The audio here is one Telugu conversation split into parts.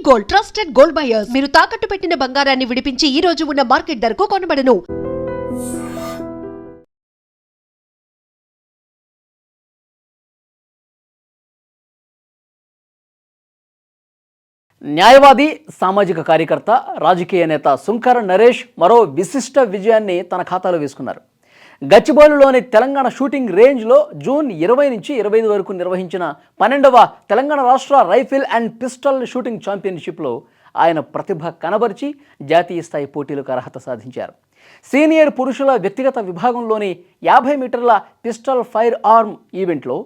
Gold, trusted gold buyers. మీరు తాకట్టు పెట్టిన బంగారాన్ని విడిపించి ఈ రోజు ఉన్న మార్కెట్ ధరకు కొనబడను. న్యాయవాది, సామాజిక కార్యకర్త, రాజకీయ నేత సుంకర నరేష్ మరో విశిష్ట విజయాన్ని తన ఖాతాలో వేసుకున్నారు. గచ్చిబౌలిలోని తెలంగాణ షూటింగ్ రేంజ్లో జూన్ 20 నుంచి 25 వరకు నిర్వహించిన 12వ తెలంగాణ రాష్ట్ర రైఫిల్ అండ్ పిస్టల్ షూటింగ్ ఛాంపియన్షిప్లో ఆయన ప్రతిభ కనబరిచి జాతీయ స్థాయి పోటీలకు అర్హత సాధించారు. సీనియర్ పురుషుల వ్యక్తిగత విభాగంలోని 50 మీటర్ల పిస్టల్ ఫైర్ ఆర్మ్ ఈవెంట్లో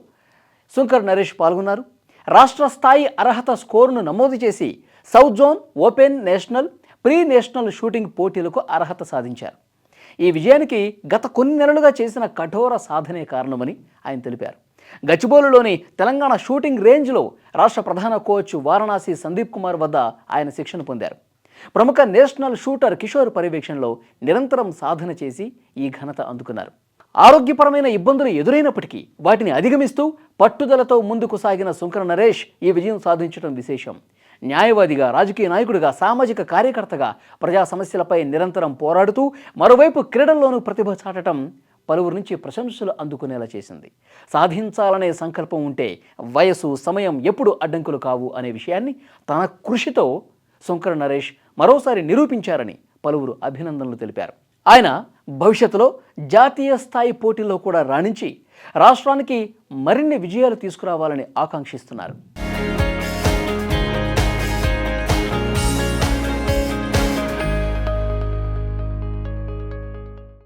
సుంకర్ నరేష్ పాల్గొన్నారు. రాష్ట్ర స్థాయి అర్హత స్కోరును నమోదు చేసి south zone, open, national, pre national shooting పోటీలకు అర్హత సాధించారు. ఈ విజయానికి గత కొన్ని నెలలుగా చేసిన కఠోర సాధనే కారణమని ఆయన తెలిపారు. గచ్చిబౌలిలోని తెలంగాణ షూటింగ్ రేంజ్లో రాష్ట్ర ప్రధాన కోచ్ వారణాసి సందీప్ కుమార్ వద్ద ఆయన శిక్షణ పొందారు. ప్రముఖ నేషనల్ షూటర్ కిషోర్ పర్యవేక్షణలో నిరంతరం సాధన చేసి ఈ ఘనత అందుకున్నారు. ఆరోగ్యపరమైన ఇబ్బందులు ఎదురైనప్పటికీ వాటిని అధిగమిస్తూ పట్టుదలతో ముందుకు సాగిన సుంకర నరేష్ ఈ విజయం సాధించడం విశేషం. న్యాయవాదిగా, రాజకీయ నాయకుడిగా, సామాజిక కార్యకర్తగా ప్రజా సమస్యలపై నిరంతరం పోరాడుతూ మరోవైపు క్రీడల్లోనూ ప్రతిభ చాటడం పలువురు నుంచి ప్రశంసలు అందుకునేలా చేసింది. సాధించాలనే సంకల్పం ఉంటే వయసు, సమయం ఎప్పుడు అడ్డంకులు కావు అనే విషయాన్ని తన కృషితో సుంకర నరేష్ మరోసారి నిరూపించారని పలువురు అభినందనలు తెలిపారు. ఆయన భవిష్యత్తులో జాతీయ స్థాయి పోటీల్లో కూడా రాణించి రాష్ట్రానికి మరిన్ని విజయాలు తీసుకురావాలని ఆకాంక్షిస్తున్నారు.